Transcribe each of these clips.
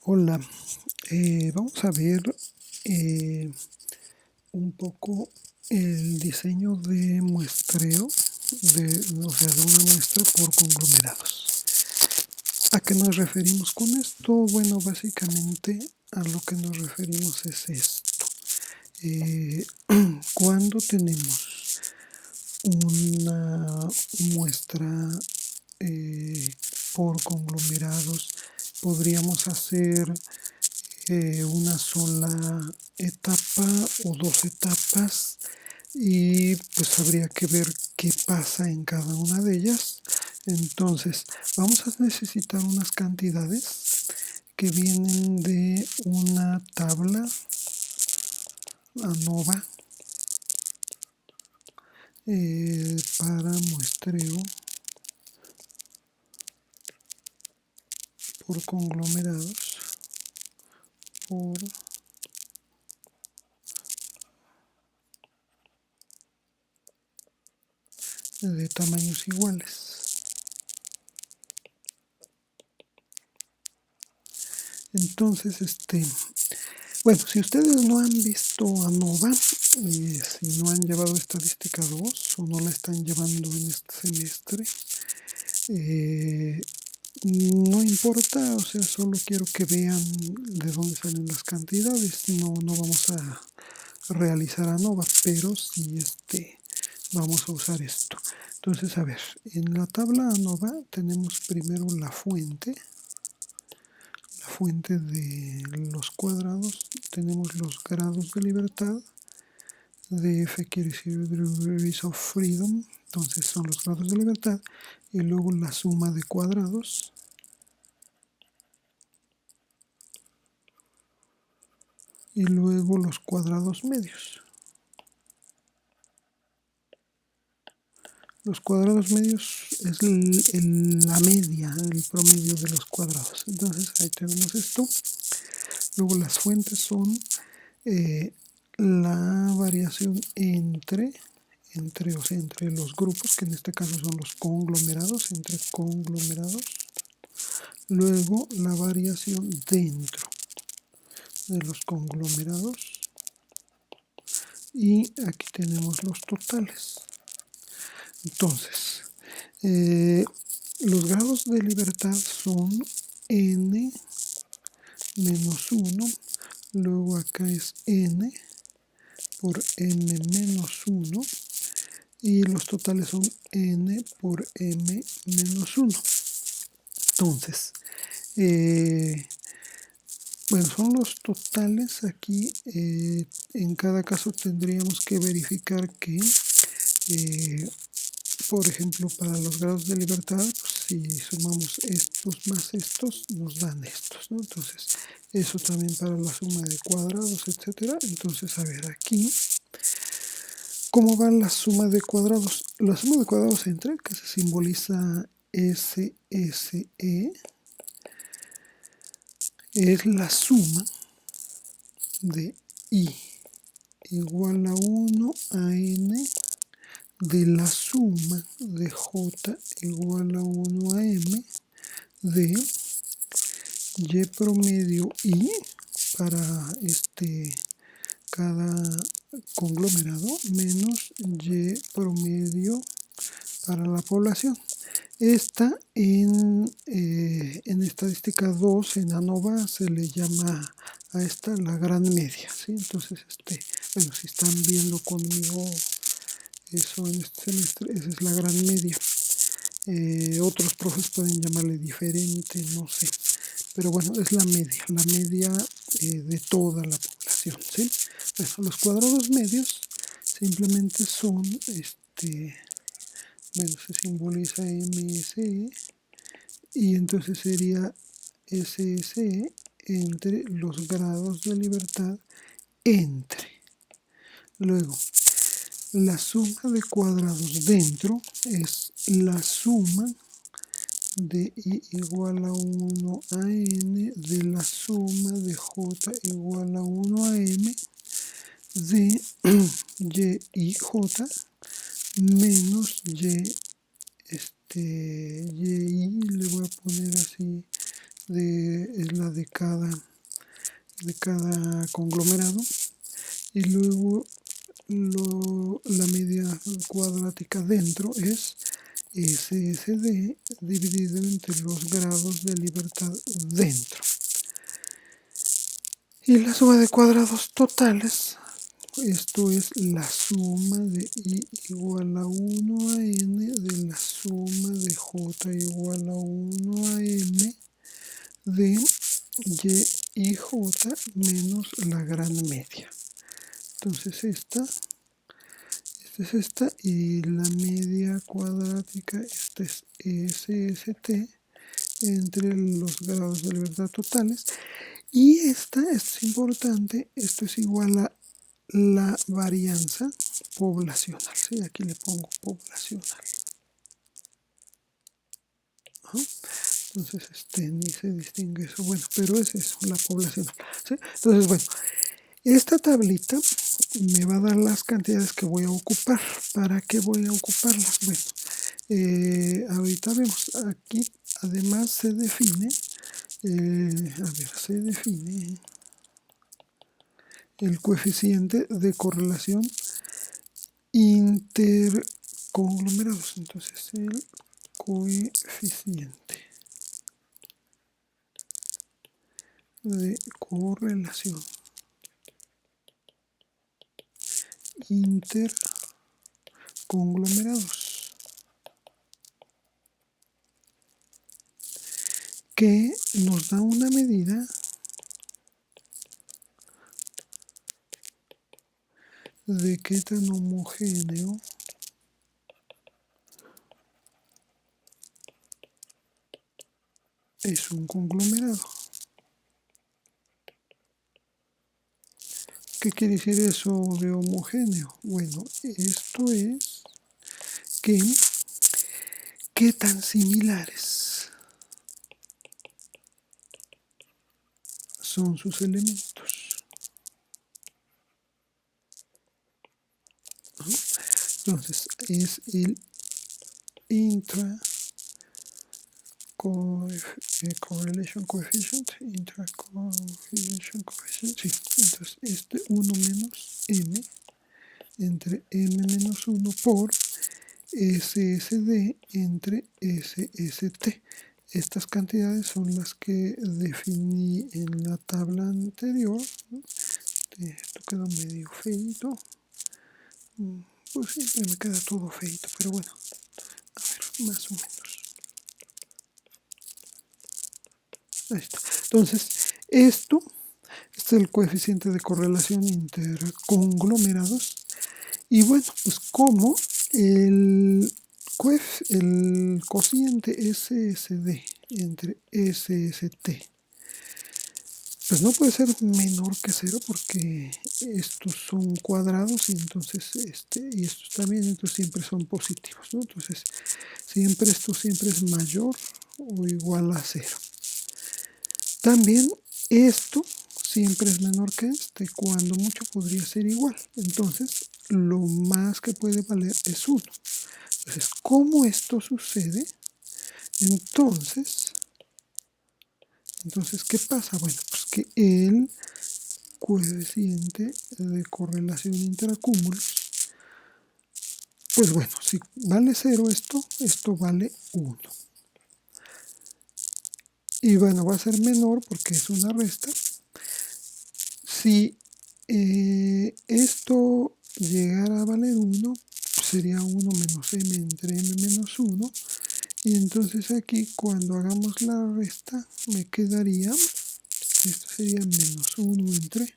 Hola, vamos a ver eh, un poco el diseño de muestreo, o sea, de una muestra por conglomerados. ¿A qué nos referimos con esto? Bueno, básicamente a lo que nos referimos es esto. Cuando tenemos una muestra por conglomerados, podríamos hacer una sola etapa o dos etapas y pues habría que ver qué pasa en cada una de ellas. Entonces vamos a necesitar unas cantidades que vienen de una tabla ANOVA para muestreo por conglomerados por de tamaños iguales. Entonces, bueno, si ustedes no han visto ANOVA, si no han llevado estadística 2 o no la están llevando en este semestre, no importa, o sea, solo quiero que vean de dónde salen las cantidades. No vamos a realizar ANOVA, pero sí vamos a usar esto. Entonces, a ver, en la tabla ANOVA tenemos primero la fuente de los cuadrados, tenemos los grados de libertad, df quiere decir degrees of freedom, entonces son los grados de libertad, y luego la suma de cuadrados, y luego los cuadrados medios. Los cuadrados medios es la media, el promedio de los cuadrados. Entonces ahí tenemos esto. Luego las fuentes son la variación entre los grupos, que en este caso son los conglomerados, entre conglomerados. Luego la variación dentro de los conglomerados. Y aquí tenemos los totales. Entonces, los grados de libertad son n menos 1, luego acá es n por m menos 1 y los totales son n por m menos 1. Entonces, bueno, son los totales aquí. En cada caso tendríamos que verificar que por ejemplo, para los grados de libertad, pues, si sumamos estos más estos, nos dan estos, ¿no? Entonces, eso también para la suma de cuadrados, etcétera. Entonces, a ver, aquí, ¿cómo va la suma de cuadrados? La suma de cuadrados entre, que se simboliza SSE, es la suma de I igual a 1 a N de la suma de J igual a 1 a M de Y promedio I para cada conglomerado menos Y promedio para la población. Esta en estadística 2, en ANOVA, se le llama a esta la gran media, ¿sí? Entonces, bueno, si están viendo conmigo eso en este semestre, esa es la gran media. Otros profes pueden llamarle diferente, no sé, pero bueno, es la media de toda la población, ¿sí? Bueno, los cuadrados medios simplemente son, bueno, se simboliza MSE y entonces sería SSE entre los grados de libertad entre. Luego, la suma de cuadrados dentro es la suma de I igual a 1 a N de la suma de J igual a 1 a M de Y y J menos Y, Y le voy a poner así es la de cada conglomerado, y luego la media cuadrática dentro es SSD dividido entre los grados de libertad dentro. Y la suma de cuadrados totales, esto es la suma de I igual a 1 a N de la suma de J igual a 1 a M de Y y J menos la gran media. Entonces esta es esta, y la media cuadrática, esta es SST entre los grados de libertad totales. Y esto es importante, esto es igual a la varianza poblacional. ¿Sí? Aquí le pongo poblacional. ¿Ah? Entonces ni se distingue eso. Bueno, pero es eso, la poblacional. ¿Sí? Entonces, bueno, esta tablita me va a dar las cantidades que voy a ocupar. ¿Para qué voy a ocuparlas? Bueno, ahorita vemos. Aquí además se define, se define el coeficiente de correlación interconglomerados. Entonces el coeficiente de correlación interconglomerados, que nos da una medida de qué tan homogéneo es un conglomerado. ¿Qué quiere decir eso de homogéneo? Bueno, esto es que qué tan similares son sus elementos. Entonces es el correlation coefficient, intracorrelation coefficient, sí. Entonces este 1 menos m entre m menos 1 por SSD entre SST. Estas cantidades son las que definí en la tabla anterior. Esto quedó medio feito. Pues siempre me queda todo feito, pero bueno, a ver, más o menos. Ahí está. Entonces, este es el coeficiente de correlación interconglomerados. Y bueno, pues como el cociente SSD entre SST, pues no puede ser menor que 0 porque estos son cuadrados y entonces y estos también, entonces siempre son positivos, ¿no? Entonces esto siempre es mayor o igual a 0. También esto siempre es menor que cuando mucho podría ser igual. Entonces lo más que puede valer es 1. Entonces, ¿cómo esto sucede? Entonces, ¿qué pasa? Bueno, pues que el coeficiente de correlación interacúmulos, pues bueno, si vale 0 esto vale 1. Y bueno, va a ser menor porque es una resta. Si esto llegara a valer 1, sería 1 menos m entre m menos 1. Y entonces aquí cuando hagamos la resta me quedaría, esto sería menos 1 entre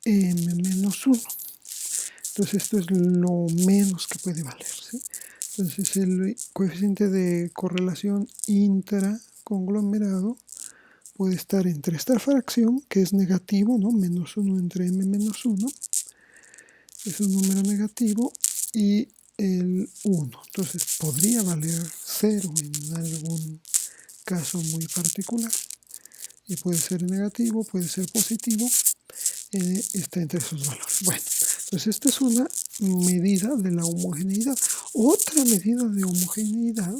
m menos 1. Entonces esto es lo menos que puede valer, ¿sí? Entonces el coeficiente de correlación intraconglomerado puede estar entre esta fracción, que es negativo, ¿no? Menos 1 entre m menos 1, es un número negativo, y el 1. Entonces podría valer 0 en algún caso muy particular. Y puede ser negativo, puede ser positivo, está entre esos valores. Bueno, pues esta es una medida de la homogeneidad. Otra medida de homogeneidad,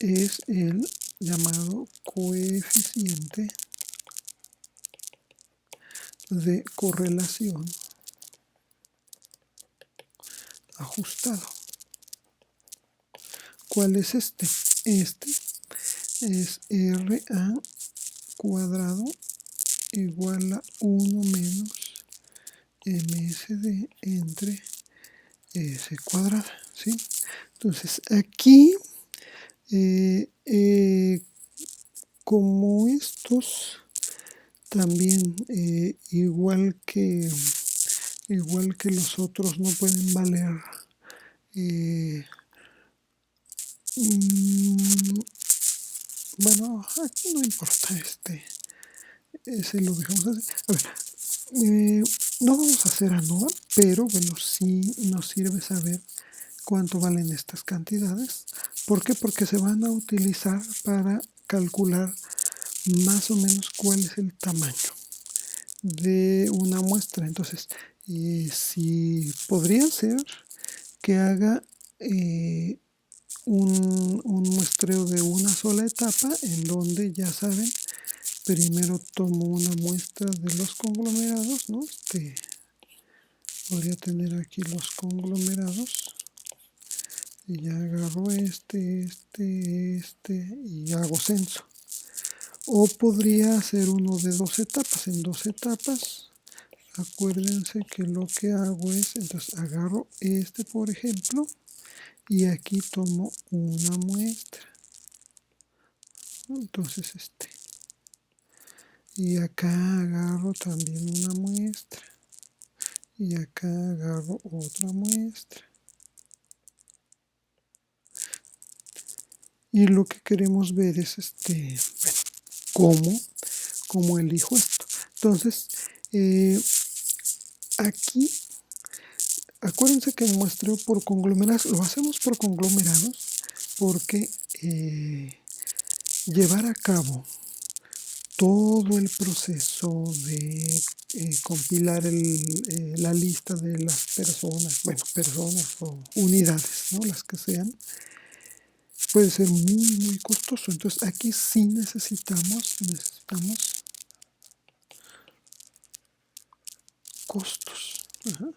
es el llamado coeficiente de correlación ajustado. ¿Cuál es este? Este es RA cuadrado igual a 1 menos MSD entre S cuadrada, ¿sí? Entonces aquí, como estos también, igual que los otros, no pueden valer bueno, aquí no importa, ese lo dejamos así. A ver, no vamos a hacer ANOVA, pero bueno, sí nos sirve saber cuánto valen estas cantidades. ¿Por qué? Porque se van a utilizar para calcular más o menos cuál es el tamaño de una muestra. Entonces, si podría ser que haga un muestreo de una sola etapa, en donde, ya saben, primero tomo una muestra de los conglomerados, ¿no? Podría tener aquí los conglomerados y ya agarro este y hago censo. O podría hacer uno de 2 etapas. En 2 etapas, acuérdense que lo que hago es, entonces agarro por ejemplo, y aquí tomo una muestra. Entonces y acá agarro también una muestra y acá agarro otra muestra. Y lo que queremos ver es bueno, cómo elijo esto. Entonces, aquí, acuérdense que el muestreo por conglomerados lo hacemos por conglomerados porque llevar a cabo todo el proceso de compilar la lista de las personas, bueno, personas o unidades, ¿no? Las que sean, puede ser muy costoso. Entonces aquí sí necesitamos costos. Ajá.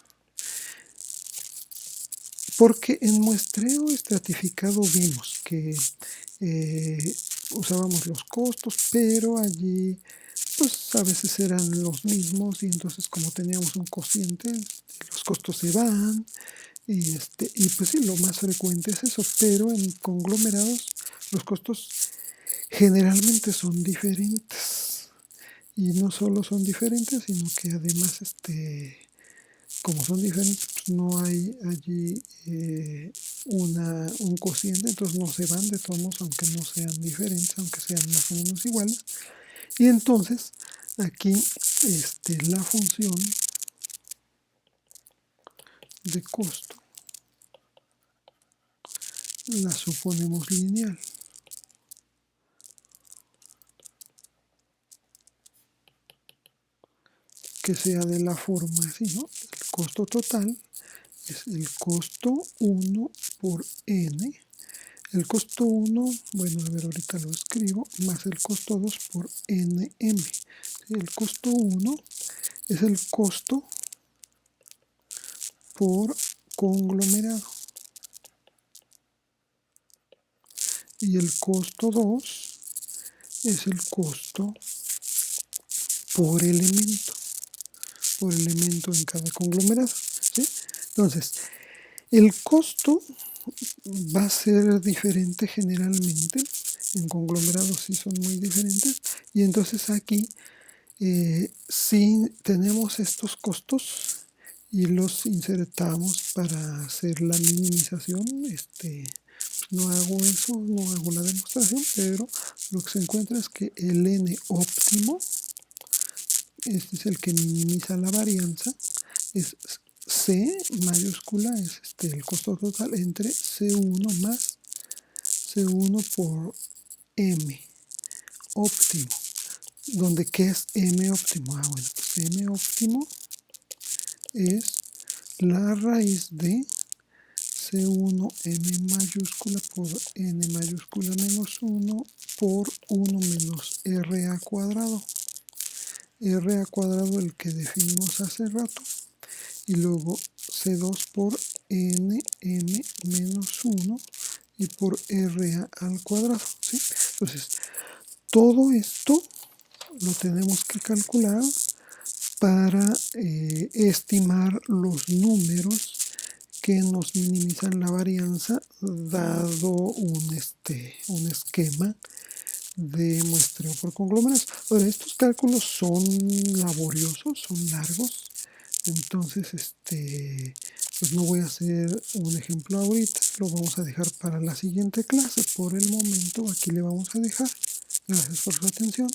Porque en muestreo estratificado vimos que usábamos los costos, pero allí pues a veces eran los mismos, y entonces como teníamos un cociente, los costos se van, y pues sí, lo más frecuente es eso. Pero en conglomerados los costos generalmente son diferentes, y no solo son diferentes, sino que además como son diferentes, pues no hay allí un cociente, entonces no se van de todos modos, aunque no sean diferentes, aunque sean más o menos iguales. Y entonces aquí la función de costo la suponemos lineal. Que sea de la forma así, ¿no? El costo total es el costo 1 por n. El costo 1, bueno, a ver, ahorita lo escribo, más el costo 2 por nm. ¿Sí? El costo 1 es el costo por conglomerado. Y el costo 2 es el costo por elemento en cada conglomerado, ¿sí? Entonces, el costo va a ser diferente generalmente. En conglomerados sí son muy diferentes. Y entonces aquí, si tenemos estos costos y los insertamos para hacer la minimización, no hago eso, no hago la demostración, pero lo que se encuentra es que el n óptimo, es el que minimiza la varianza, es C mayúscula, es el costo total entre C1 más C1 por M óptimo. Donde, ¿qué es M óptimo? Bueno, pues M óptimo es la raíz de C1 M mayúscula por N mayúscula menos 1 por 1 menos R a cuadrado. R a cuadrado el que definimos hace rato. Y luego C2 por N M menos 1 y por RA al cuadrado, ¿sí? Entonces, todo esto lo tenemos que calcular para estimar los números que nos minimizan la varianza dado un esquema de muestreo por conglomerados. Ahora, estos cálculos son laboriosos, son largos, entonces pues no voy a hacer un ejemplo ahorita, lo vamos a dejar para la siguiente clase. Por el momento aquí le vamos a dejar. Gracias por su atención.